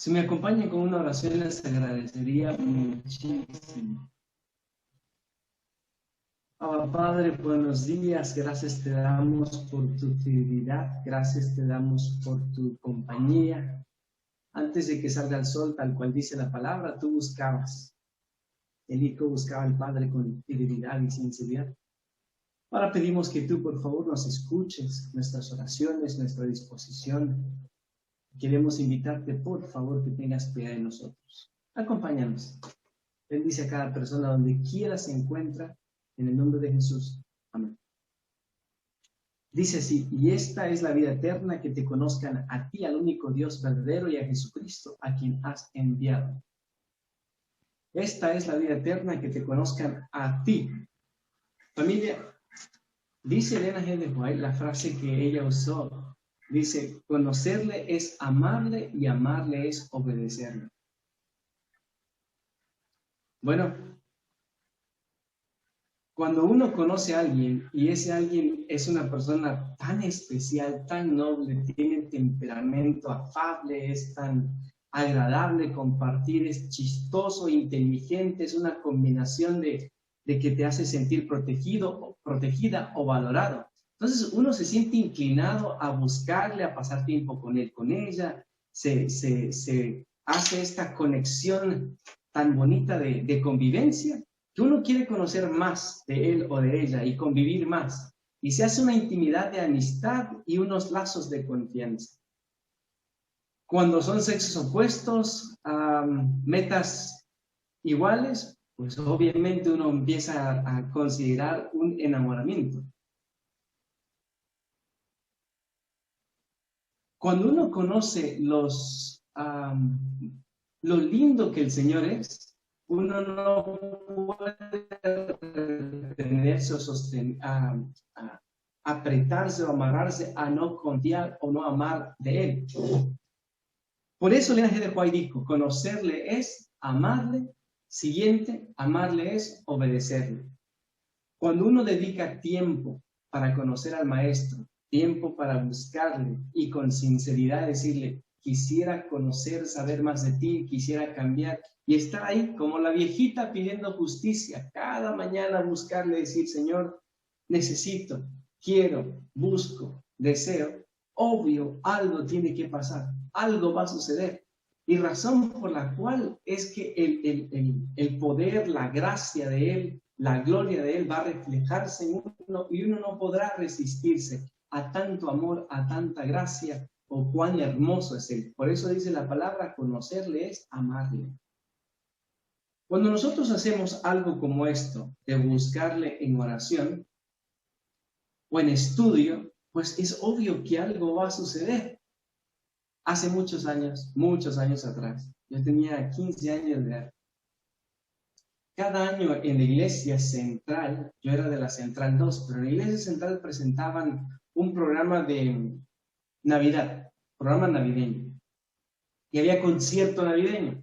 Si me acompañan con una oración, les agradecería muchísimo. Abba Padre, buenos días. Gracias te damos por tu fidelidad. Gracias te damos por tu compañía. Antes de que salga el sol, tal cual dice la palabra, tú buscabas. El Hijo buscaba al Padre con fidelidad y sinceridad. Ahora pedimos que tú, por favor, nos escuches nuestras oraciones, nuestra disposición. Queremos invitarte, por favor, que tengas piedad de nosotros. Acompáñanos. Bendice a cada persona donde quiera se encuentra, en el nombre de Jesús. Amén. Dice así: y esta es la vida eterna, que te conozcan a ti, al único Dios verdadero, y a Jesucristo, a quien has enviado. Esta es la vida eterna, que te conozcan a ti. Familia, dice Elena G. de White la frase que ella usó. Dice: conocerle es amarle y amarle es obedecerle. Bueno, cuando uno conoce a alguien y ese alguien es una persona tan especial, tan noble, tiene temperamento afable, es tan agradable compartir, es chistoso, inteligente, es una combinación de que te hace sentir protegido, protegida o valorado. Entonces uno se siente inclinado a buscarle, a pasar tiempo con él, con ella, se hace esta conexión tan bonita de convivencia, que uno quiere conocer más de él o de ella y convivir más. Y se hace una intimidad de amistad y unos lazos de confianza. Cuando son sexos opuestos, metas iguales, pues obviamente uno empieza a considerar un enamoramiento. Cuando uno conoce lo lindo que el Señor es, uno no puede retenerse o apretarse o amarrarse a no confiar o no amar de Él. Por eso Elena G. de White dijo: conocerle es amarle. Siguiente, amarle es obedecerle. Cuando uno dedica tiempo para conocer al Maestro, tiempo para buscarle y con sinceridad decirle: quisiera conocer, saber más de ti, quisiera cambiar, y estar ahí como la viejita pidiendo justicia, cada mañana buscarle, decir: Señor, necesito, quiero, busco, deseo. Obvio, algo tiene que pasar, algo va a suceder. Y razón por la cual es que el poder, la gracia de Él, la gloria de Él va a reflejarse en uno, y uno no podrá resistirse a tanto amor, a tanta gracia, o cuán hermoso es Él. Por eso dice la palabra: conocerle es amarle. Cuando nosotros hacemos algo como esto, de buscarle en oración o en estudio, pues es obvio que algo va a suceder. Hace muchos años atrás, yo tenía 15 años de edad. Cada año en la iglesia central, yo era de la Central 2, pero en la iglesia central presentaban un programa de Navidad, programa navideño, y había concierto navideño.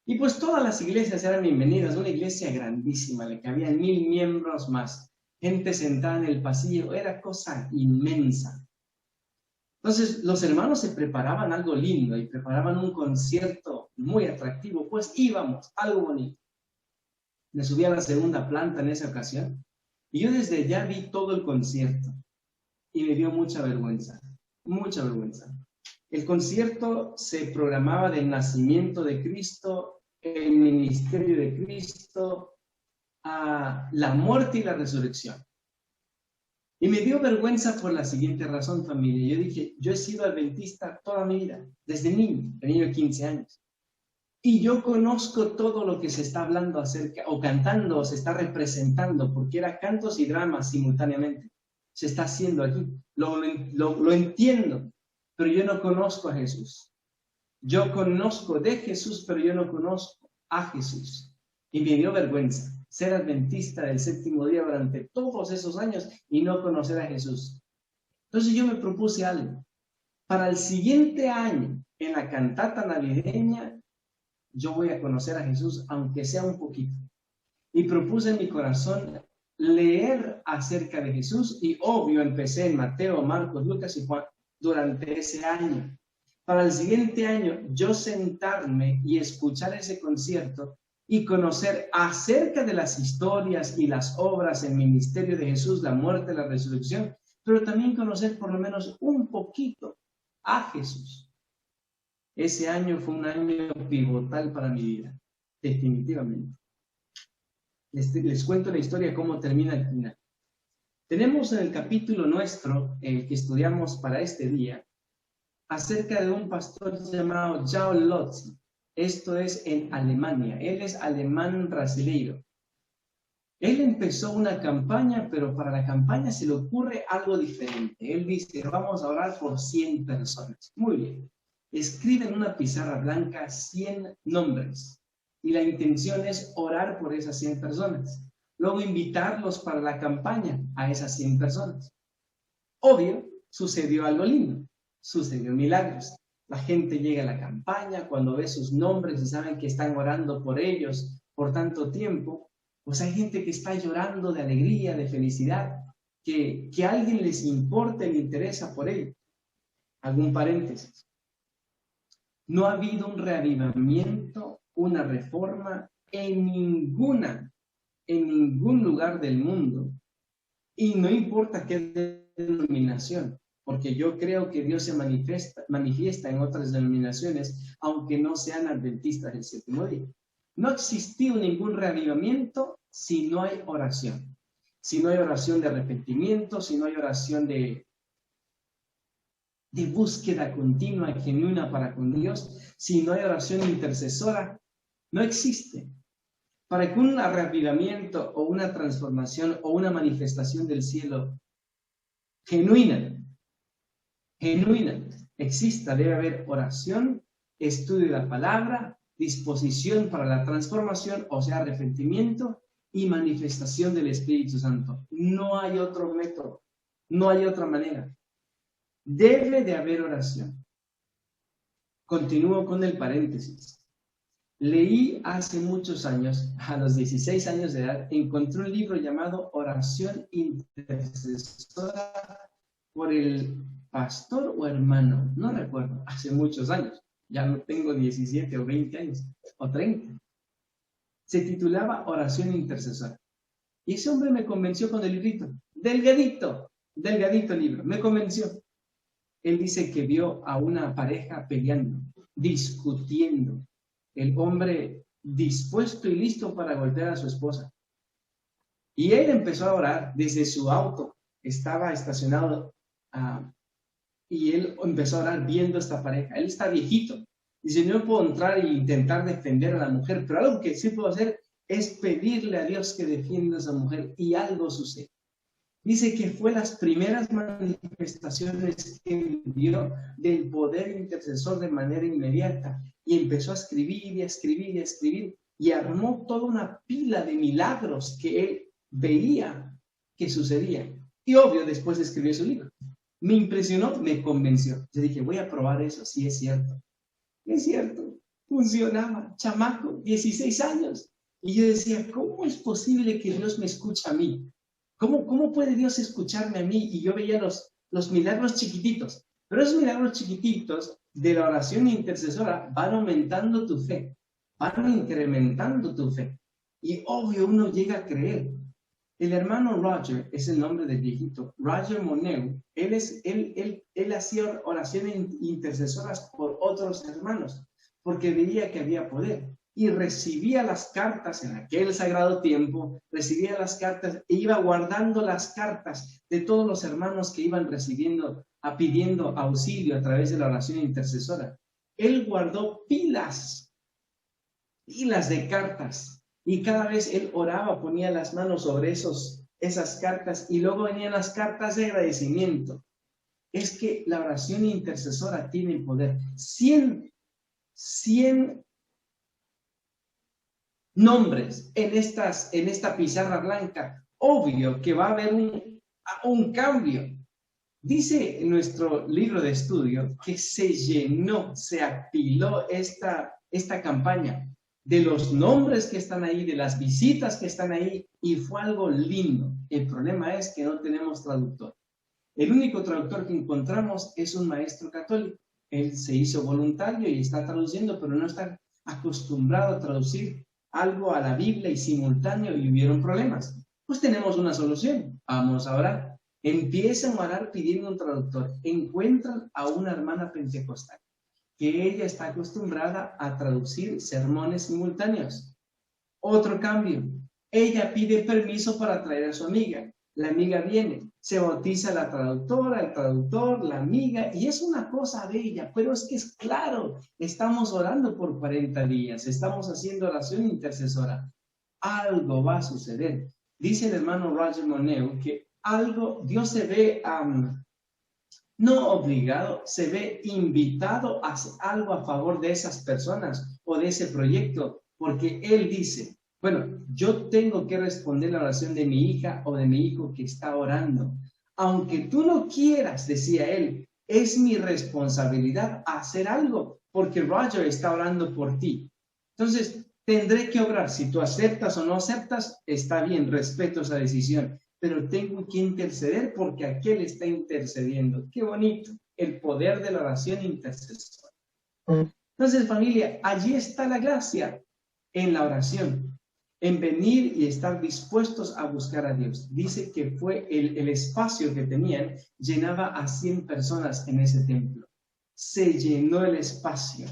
Y pues todas las iglesias eran bienvenidas, una iglesia grandísima, le cabían 1000 miembros más, gente sentada en el pasillo, era cosa inmensa. Entonces los hermanos se preparaban algo lindo y preparaban un concierto muy atractivo, pues íbamos, algo bonito. Me subí a la segunda planta en esa ocasión y yo desde allá vi todo el concierto y me dio mucha vergüenza, mucha vergüenza. El concierto se programaba del nacimiento de Cristo, el ministerio de Cristo, a la muerte y la resurrección. Y me dio vergüenza por la siguiente razón, familia. Yo dije: yo he sido adventista toda mi vida, desde niño, tenía 15 años. Y yo conozco todo lo que se está hablando acerca, o cantando, o se está representando, porque era cantos y dramas simultáneamente. Se está haciendo aquí. Lo entiendo, pero yo no conozco a Jesús. Yo conozco de Jesús, pero yo no conozco a Jesús. Y me dio vergüenza ser adventista del séptimo día durante todos esos años y no conocer a Jesús. Entonces yo me propuse algo. Para el siguiente año, en la cantata navideña, yo voy a conocer a Jesús, aunque sea un poquito. Y propuse en mi corazón leer acerca de Jesús, y obvio empecé en Mateo, Marcos, Lucas y Juan durante ese año. para el siguiente año yo sentarme y escuchar ese concierto y conocer acerca de las historias y las obras, el ministerio de Jesús, la muerte, la resurrección, pero también conocer por lo menos un poquito a Jesús. Ese año fue un año pivotal para mi vida, definitivamente. Les cuento la historia, cómo termina el final. Tenemos en el capítulo nuestro, el que estudiamos para este día, acerca de un pastor llamado Jao Lotzi. Esto es en Alemania. Él es alemán brasileiro. Él empezó una campaña, pero para la campaña se le ocurre algo diferente. Él dice, vamos a orar por 100 personas. Muy bien. Escribe en una pizarra blanca 100 nombres. Y la intención es orar por esas 100 personas. Luego invitarlos para la campaña a esas 100 personas. Obvio, sucedió algo lindo. Sucedió milagros. La gente llega a la campaña, cuando ve sus nombres y saben que están orando por ellos por tanto tiempo, pues hay gente que está llorando de alegría, de felicidad, que a alguien les importa y le interesa por ello. Algún paréntesis. No ha habido un reavivamiento, una reforma en ningún lugar del mundo. Y no importa qué denominación, porque yo creo que Dios se manifiesta en otras denominaciones, aunque no sean adventistas del séptimo día. No ha existido ningún reavivamiento si no hay oración. Si no hay oración de arrepentimiento, si no hay oración de búsqueda continua y genuina para con Dios, si no hay oración intercesora, no existe. Para que un reavivamiento o una transformación o una manifestación del cielo genuina exista, debe haber oración, estudio de la palabra, disposición para la transformación, o sea, arrepentimiento y manifestación del Espíritu Santo. No hay otro método, no hay otra manera. Debe de haber oración. Continúo con el paréntesis. Leí hace muchos años, a los 16 años de edad, encontré un libro llamado Oración Intercesora por el pastor o hermano, no recuerdo, hace muchos años. Ya no tengo 17 o 20 años, o 30. Se titulaba Oración Intercesora. Y ese hombre me convenció con el librito. Delgadito libro, me convenció. Él dice que vio a una pareja peleando, discutiendo. El hombre dispuesto y listo para golpear a su esposa. Y él empezó a orar desde su auto. Estaba estacionado y él empezó a orar viendo a esta pareja. Él está viejito. Dice, no puedo entrar e intentar defender a la mujer, pero algo que sí puedo hacer es pedirle a Dios que defienda a esa mujer, y algo sucede. Dice que fue las primeras manifestaciones que él vio del poder intercesor de manera inmediata, y empezó a escribir y a escribir y a escribir, y armó toda una pila de milagros que él veía que sucedían. Y obvio, después escribió su libro. Me impresionó, me convenció. Yo dije, voy a probar eso, sí es cierto. Es cierto, funcionaba, chamaco, 16 años. Y yo decía, ¿cómo es posible que Dios me escuche a mí? ¿Cómo puede Dios escucharme a mí? Y yo veía los milagros chiquititos. Pero esos milagros chiquititos de la oración intercesora van aumentando tu fe, van incrementando tu fe. Y obvio uno llega a creer. El hermano Roger es el nombre del viejito. Roger Moneu, él hacía oraciones intercesoras por otros hermanos, porque veía que había poder. Y recibía las cartas en aquel sagrado tiempo, recibía las cartas e iba guardando las cartas de todos los hermanos que iban pidiendo auxilio a través de la oración intercesora. Él guardó pilas de cartas. Y cada vez él oraba, ponía las manos sobre esas cartas, y luego venían las cartas de agradecimiento. Es que la oración intercesora tiene poder. 100 nombres en esta pizarra blanca. Obvio que va a haber un cambio. Dice en nuestro libro de estudio que se llenó, se apiló esta campaña de los nombres que están ahí, de las visitas que están ahí, y fue algo lindo. El problema es que no tenemos traductor. El único traductor que encontramos es un maestro católico. Él se hizo voluntario y está traduciendo, pero no está acostumbrado a traducir algo a la Biblia y simultáneo y hubieron problemas. Pues tenemos una solución. Vamos a orar. Empiezan a orar pidiendo un traductor. Encuentran a una hermana pentecostal que ella está acostumbrada a traducir sermones simultáneos. Otro cambio. Ella pide permiso para traer a su amiga. La amiga viene, se bautiza la traductora, el traductor, la amiga, y es una cosa bella, pero es que es claro, estamos orando por 40 días, estamos haciendo oración intercesora. Algo va a suceder. Dice el hermano Roger Moneo que Dios se ve no obligado, se ve invitado a hacer algo a favor de esas personas o de ese proyecto, porque Él dice, bueno, yo tengo que responder la oración de mi hija o de mi hijo que está orando. Aunque tú no quieras, decía Él, es mi responsabilidad hacer algo, porque Roger está orando por ti. Entonces, tendré que obrar. Si tú aceptas o no aceptas, está bien, respeto esa decisión. Pero tengo que interceder porque aquel está intercediendo. Qué bonito, el poder de la oración intercesora. Entonces, familia, allí está la gracia en la oración, en venir y estar dispuestos a buscar a Dios. Dice que fue el espacio que tenían, llenaba a 100 personas en ese templo. Se llenó el espacio.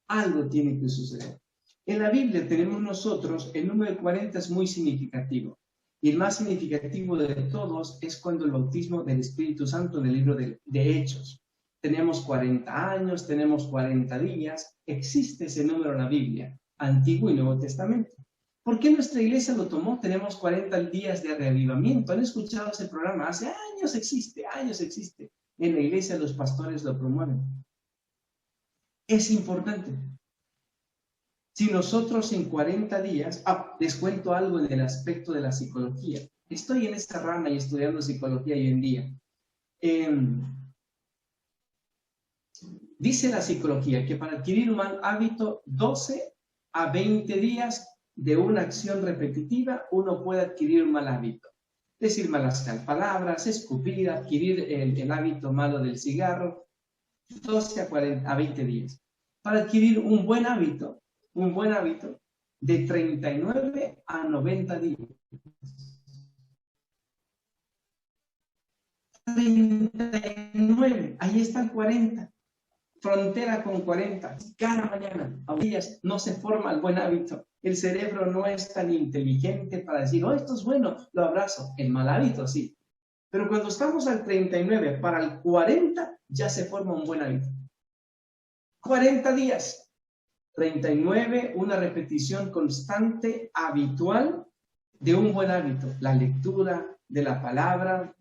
Algo tiene que suceder. En la Biblia tenemos nosotros, el número 40 es muy significativo. Y el más significativo de todos es cuando el bautismo del Espíritu Santo en el libro de Hechos. Tenemos 40 años, tenemos 40 días. Existe ese número en la Biblia, Antiguo y Nuevo Testamento. ¿Por qué nuestra iglesia lo tomó? Tenemos 40 días de reavivamiento. ¿Han escuchado ese programa? Hace años existe, años existe. En la iglesia los pastores lo promueven. Es importante. Si nosotros en 40 días, les cuento algo en el aspecto de la psicología. Estoy en esta rama y estudiando psicología hoy en día. Dice la psicología que para adquirir un mal hábito, 12 a 20 días de una acción repetitiva, uno puede adquirir un mal hábito. Decir malas palabras, escupir, adquirir el hábito malo del cigarro, 12 a 20 días. Para adquirir un buen hábito de 39 a 90 días. 39, ahí están 40. Frontera con 40. Cada mañana, a días, no se forma el buen hábito. El cerebro no es tan inteligente para decir, oh, esto es bueno, lo abrazo. El mal hábito, sí. Pero cuando estamos al 39, para el 40, ya se forma un buen hábito. 40 días. 39, una repetición constante, habitual, de un buen hábito. La lectura de la palabra,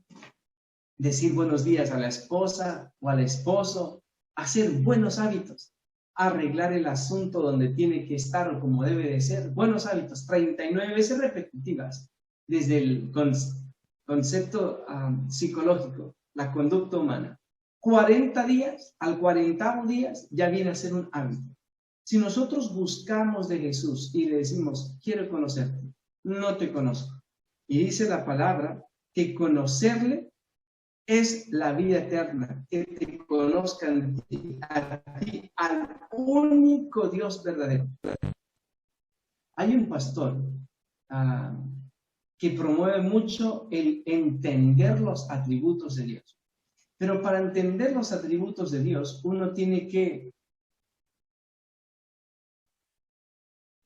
decir buenos días a la esposa o al esposo, hacer buenos hábitos, arreglar el asunto donde tiene que estar o como debe de ser. Buenos hábitos, 39 veces repetitivas, desde el concepto psicológico, la conducta humana. 40 días, al 40º día, ya viene a ser un hábito. Si nosotros buscamos de Jesús y le decimos, quiero conocerte, no te conozco. Y dice la palabra que conocerle es la vida eterna, que te conozcan a ti, al único Dios verdadero. Hay un pastor que promueve mucho el entender los atributos de Dios. Pero para entender los atributos de Dios, uno tiene que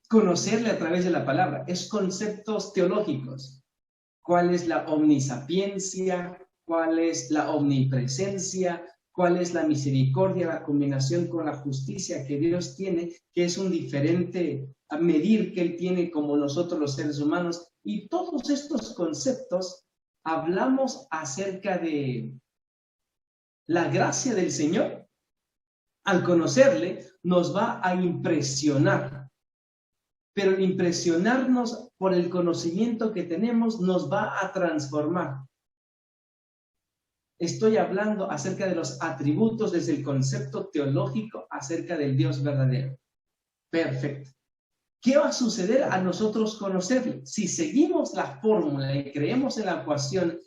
conocerle a través de la palabra. Es conceptos teológicos. ¿Cuál es la omnisapiencia? ¿Cuál es la omnipresencia? ¿Cuál es la misericordia? La combinación con la justicia que Dios tiene, que es un diferente medir que Él tiene como nosotros los seres humanos. Y todos estos conceptos hablamos acerca de la gracia del Señor. Al conocerle, nos va a impresionar. Pero el impresionarnos por el conocimiento que tenemos nos va a transformar. Estoy hablando acerca de los atributos desde el concepto teológico acerca del Dios verdadero. Perfecto. ¿Qué va a suceder a nosotros conocerle? Si seguimos la fórmula y creemos en la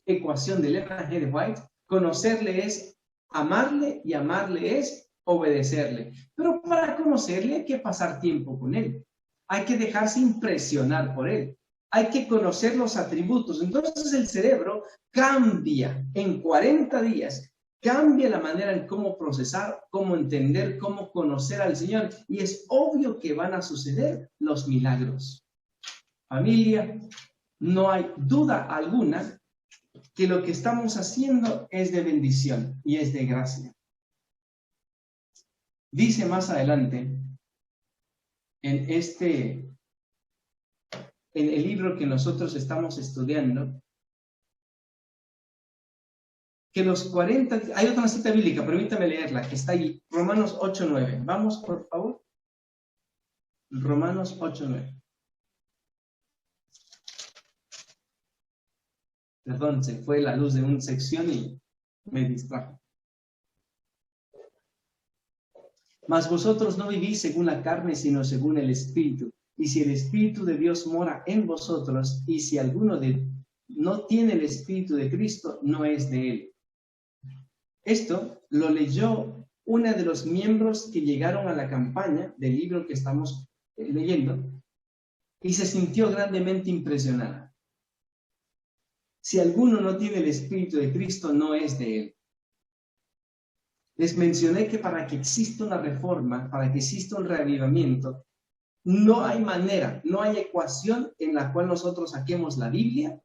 ecuación de Ellen G. White, conocerle es amarle y amarle es obedecerle. Pero para conocerle hay que pasar tiempo con él. Hay que dejarse impresionar por él. Hay que conocer los atributos. Entonces el cerebro cambia en 40 días. Cambia la manera en cómo procesar, cómo entender, cómo conocer al Señor. Y es obvio que van a suceder los milagros. Familia, no hay duda alguna que lo que estamos haciendo es de bendición y es de gracia. Dice más adelante, en el libro que nosotros estamos estudiando, que los 40, hay otra cita bíblica, permítame leerla, que está ahí, Romanos 8:9. Vamos, por favor. Romanos 8:9. Perdón, se fue la luz de una sección y me distrajo. Mas vosotros no vivís según la carne, sino según el Espíritu. Y si el Espíritu de Dios mora en vosotros, y si alguno no tiene el Espíritu de Cristo, no es de él. Esto lo leyó una de los miembros que llegaron a la campaña del libro que estamos leyendo, y se sintió grandemente impresionada. Si alguno no tiene el Espíritu de Cristo, no es de él. Les mencioné que para que exista una reforma, para que exista un reavivamiento, no hay manera, no hay ecuación en la cual nosotros saquemos la Biblia,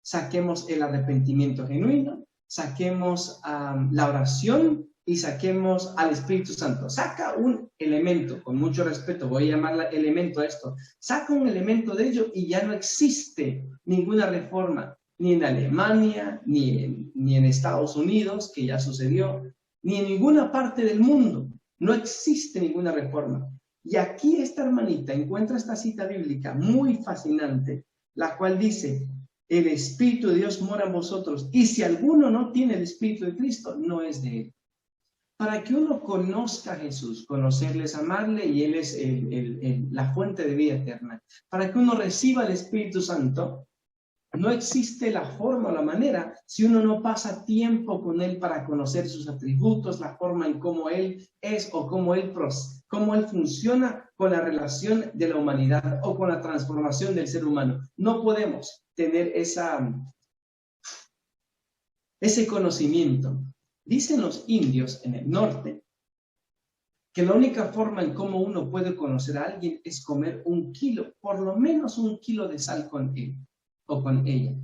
saquemos el arrepentimiento genuino, saquemos la oración y saquemos al Espíritu Santo. Saca un elemento, con mucho respeto, voy a llamarle elemento a esto, saca un elemento de ello y ya no existe ninguna reforma, ni en Alemania, ni en Estados Unidos, que ya sucedió, ni en ninguna parte del mundo. No existe ninguna reforma. Y aquí esta hermanita encuentra esta cita bíblica muy fascinante, la cual dice, el Espíritu de Dios mora en vosotros, y si alguno no tiene el Espíritu de Cristo, no es de él. Para que uno conozca a Jesús, conocerle es amarle, y él es la fuente de vida eterna. Para que uno reciba el Espíritu Santo, no existe la forma o la manera si uno no pasa tiempo con él para conocer sus atributos, la forma en cómo él es o cómo él funciona con la relación de la humanidad o con la transformación del ser humano. No podemos tener ese conocimiento. Dicen los indios en el norte que la única forma en cómo uno puede conocer a alguien es comer 1 kilo, por lo menos 1 kilo de sal con él o con ella.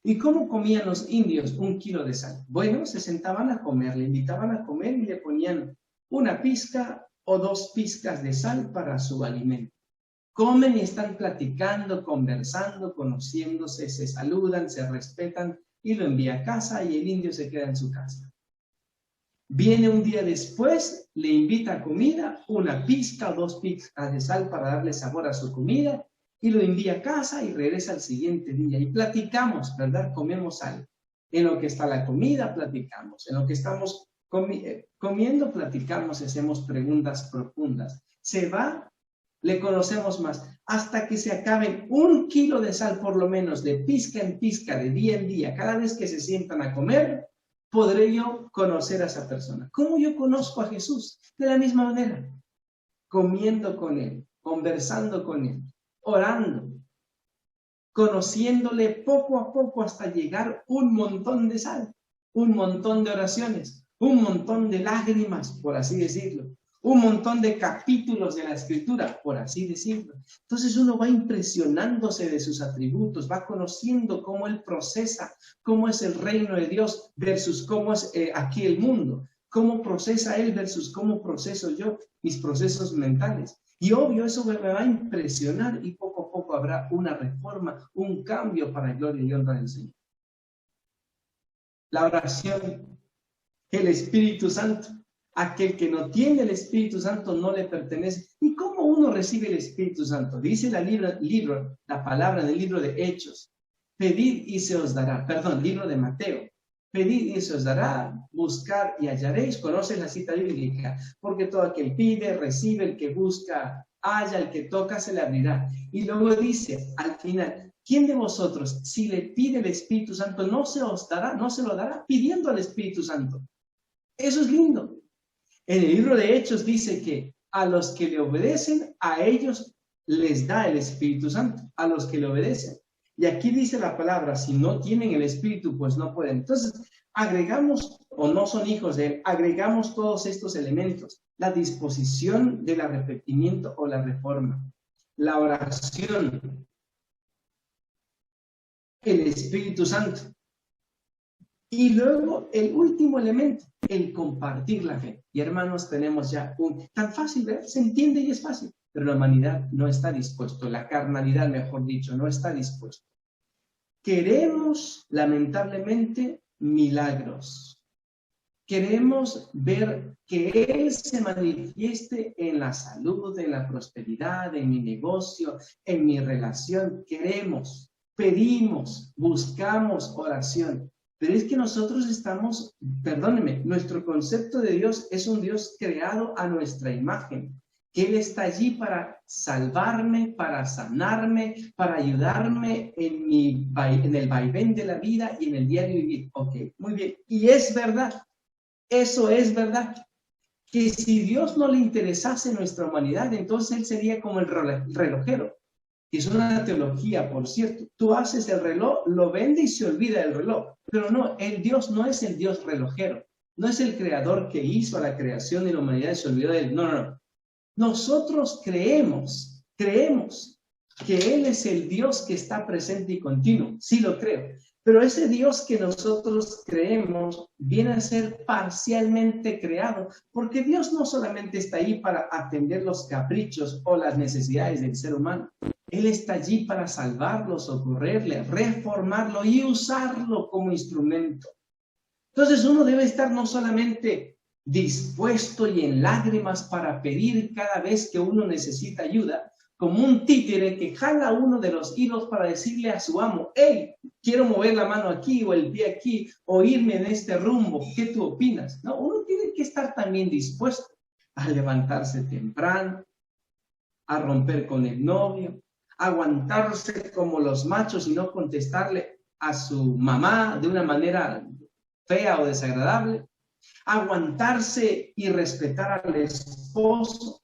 ¿Y cómo comían los indios 1 kilo de sal? Bueno, se sentaban a comer, le invitaban a comer y le ponían 1 pizca o 2 pizcas de sal para su alimento. Comen y están platicando, conversando, conociéndose, se saludan, se respetan y lo envía a casa y el indio se queda en su casa. Viene un día después, le invita a comida, 1 pizca o 2 pizcas de sal para darle sabor a su comida, y lo envía a casa y regresa al siguiente día. Y platicamos, ¿verdad? Comemos algo. En lo que está la comida, platicamos. En lo que estamos comiendo, platicamos y hacemos preguntas profundas. Se va, le conocemos más. Hasta que se acaben 1 kilo de sal, por lo menos, de pizca en pizca, de día en día. Cada vez que se sientan a comer, podré yo conocer a esa persona. ¿Cómo yo conozco a Jesús? De la misma manera. Comiendo con él, conversando con él, orando, conociéndole poco a poco hasta llegar un montón de sal, un montón de oraciones, un montón de lágrimas, por así decirlo, un montón de capítulos de la Escritura, por así decirlo. Entonces uno va impresionándose de sus atributos, va conociendo cómo él procesa, cómo es el reino de Dios versus cómo es aquí el mundo, cómo procesa él versus cómo proceso yo mis procesos mentales. Y obvio, eso me va a impresionar y poco a poco habrá una reforma, un cambio para gloria y honra del Señor. La oración, el Espíritu Santo. Aquel que no tiene el Espíritu Santo no le pertenece. ¿Y cómo uno recibe el Espíritu Santo? Dice la palabra del libro de Hechos. Pedid y se os dará. Perdón, libro de Mateo. Pedid y se os dará, buscar y hallaréis. Conoces la cita bíblica, porque todo aquel pide, recibe, el que busca, halla, el que toca, se le abrirá. Y luego dice, al final, ¿quién de vosotros, si le pide el Espíritu Santo, no se os dará, no se lo dará? Pidiendo al Espíritu Santo. Eso es lindo. En el libro de Hechos dice que a los que le obedecen, a ellos les da el Espíritu Santo, a los que le obedecen. Y aquí dice la palabra, si no tienen el Espíritu, pues no pueden. Entonces, agregamos, o no son hijos de Él, agregamos todos estos elementos. La disposición del arrepentimiento o la reforma, la oración, el Espíritu Santo. Y luego el último elemento, el compartir la fe. Y hermanos, tenemos ya tan fácil, ¿verdad? Se entiende y es fácil, pero la humanidad no está dispuesto, la carnalidad, mejor dicho, no está dispuesto. Queremos, lamentablemente, milagros. Queremos ver que Él se manifieste en la salud, en la prosperidad, en mi negocio, en mi relación. Queremos, pedimos, buscamos oración. Pero es que nosotros estamos, perdónenme, nuestro concepto de Dios es un Dios creado a nuestra imagen. Que Él está allí para salvarme, para sanarme, para ayudarme en el vaivén de la vida y en el diario vivir. Ok, muy bien. Y es verdad, eso es verdad. Que si Dios no le interesase nuestra humanidad, entonces Él sería como el relojero. Es una teología, por cierto. Tú haces el reloj, lo vende y se olvida del reloj. Pero no, el Dios no es el Dios relojero. No es el creador que hizo la creación de la humanidad y se olvidó de Él. No, no, no. Nosotros creemos que Él es el Dios que está presente y continuo. Sí lo creo. Pero ese Dios que nosotros creemos viene a ser parcialmente creado, porque Dios no solamente está ahí para atender los caprichos o las necesidades del ser humano. Él está allí para salvarlo, socorrerle, reformarlo y usarlo como instrumento. Entonces uno debe estar no solamente dispuesto y en lágrimas para pedir cada vez que uno necesita ayuda, como un títere que jala uno de los hilos para decirle a su amo, hey, quiero mover la mano aquí o el pie aquí o irme en este rumbo, ¿qué tú opinas? No, uno tiene que estar también dispuesto a levantarse temprano, a romper con el novio, aguantarse como los machos y no contestarle a su mamá de una manera fea o desagradable, aguantarse y respetar al esposo,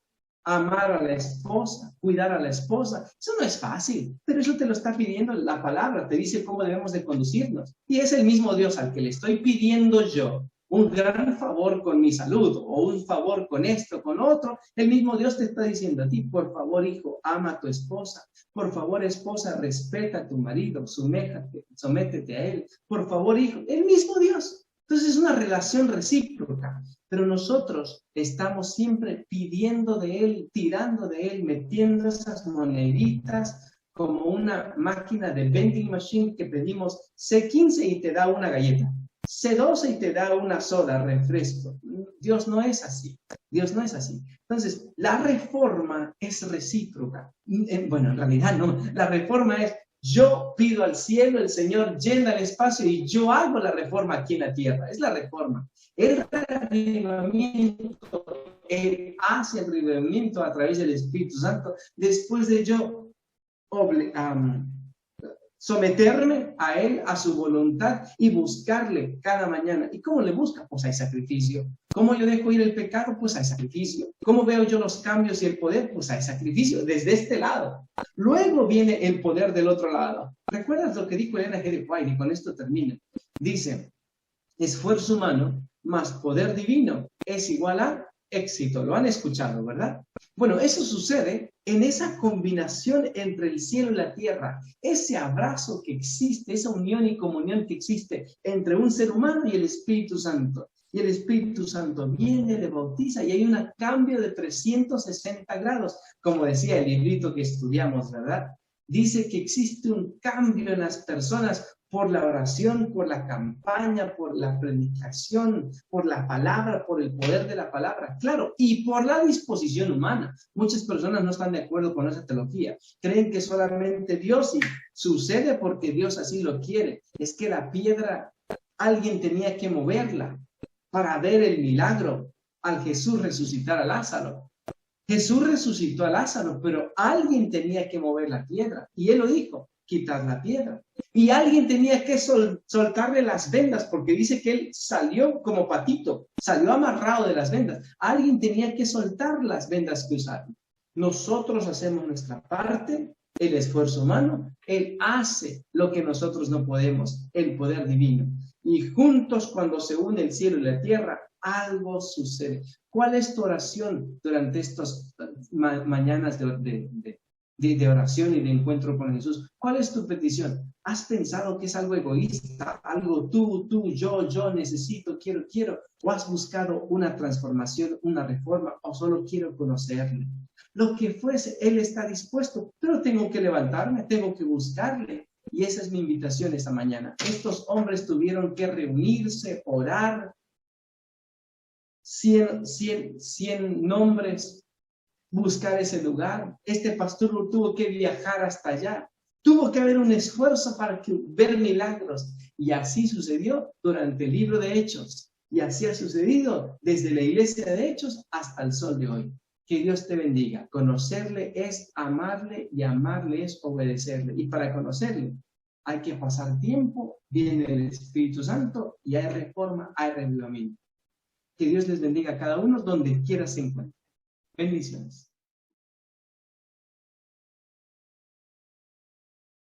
amar a la esposa, cuidar a la esposa. Eso no es fácil, pero eso te lo está pidiendo la palabra, te dice cómo debemos de conducirnos. Y es el mismo Dios al que le estoy pidiendo yo un gran favor con mi salud o un favor con esto, con otro. El mismo Dios te está diciendo a ti, por favor, hijo, ama a tu esposa. Por favor, esposa, respeta a tu marido, sométete a él. Por favor, hijo, el mismo Dios. Entonces es una relación recíproca, pero nosotros estamos siempre pidiendo de Él, tirando de Él, metiendo esas moneditas como una máquina de vending machine que pedimos C15 y te da una galleta, C12 y te da una soda, refresco. Dios no es así, Dios no es así. Entonces, la reforma es recíproca. Bueno, en realidad no, la reforma es: yo pido al cielo, el Señor llena el espacio y yo hago la reforma aquí en la tierra. Es la reforma. El avivamiento, Él hace el avivamiento a través del Espíritu Santo después de yo someterme a Él, a su voluntad y buscarle cada mañana. ¿Y cómo le busca? Pues hay sacrificio. ¿Cómo yo dejo ir el pecado? Pues hay sacrificio. ¿Cómo veo yo los cambios y el poder? Pues hay sacrificio desde este lado. Luego viene el poder del otro lado. ¿Recuerdas lo que dijo Elena G. de White? Y con esto termino. Dice, esfuerzo humano más poder divino es igual a éxito. Lo han escuchado, ¿verdad? Bueno, eso sucede en esa combinación entre el cielo y la tierra, ese abrazo que existe, esa unión y comunión que existe entre un ser humano y el Espíritu Santo. Y el Espíritu Santo viene, le bautiza y hay un cambio de 360 grados, como decía el librito que estudiamos, ¿verdad? Dice que existe un cambio en las personas por la oración, por la campaña, por la predicación, por la palabra, por el poder de la palabra, claro, y por la disposición humana. Muchas personas no están de acuerdo con esa teología. Creen que solamente Dios, y sucede porque Dios así lo quiere. Es que la piedra, alguien tenía que moverla para ver el milagro al Jesús resucitar a Lázaro. Jesús resucitó a Lázaro, pero alguien tenía que mover la piedra. Y él lo dijo, quitar la piedra. Y alguien tenía que soltarle las vendas, porque dice que él salió como patito, salió amarrado de las vendas. Alguien tenía que soltar las vendas que usaron. Nosotros hacemos nuestra parte, el esfuerzo humano. Él hace lo que nosotros no podemos, el poder divino. Y juntos, cuando se une el cielo y la tierra, algo sucede. ¿Cuál es tu oración durante estas mañanas de oración y de encuentro con Jesús? ¿Cuál es tu petición? ¿Has pensado que es algo egoísta? Algo tú, yo necesito, quiero. ¿O has buscado una transformación, una reforma? ¿O solo quiero conocerle? Lo que fuese, Él está dispuesto, pero tengo que levantarme, tengo que buscarle. Y esa es mi invitación esta mañana. Estos hombres tuvieron que reunirse, orar, 100 nombres, buscar ese lugar. Este pastor tuvo que viajar hasta allá. Tuvo que haber un esfuerzo para ver milagros. Y así sucedió durante el libro de Hechos. Y así ha sucedido desde la iglesia de Hechos hasta el sol de hoy. Que Dios te bendiga. Conocerle es amarle y amarle es obedecerle. Y para conocerle hay que pasar tiempo, viene el Espíritu Santo y hay reforma, hay revivimiento. Que Dios les bendiga a cada uno donde quiera se encuentre. Bendiciones.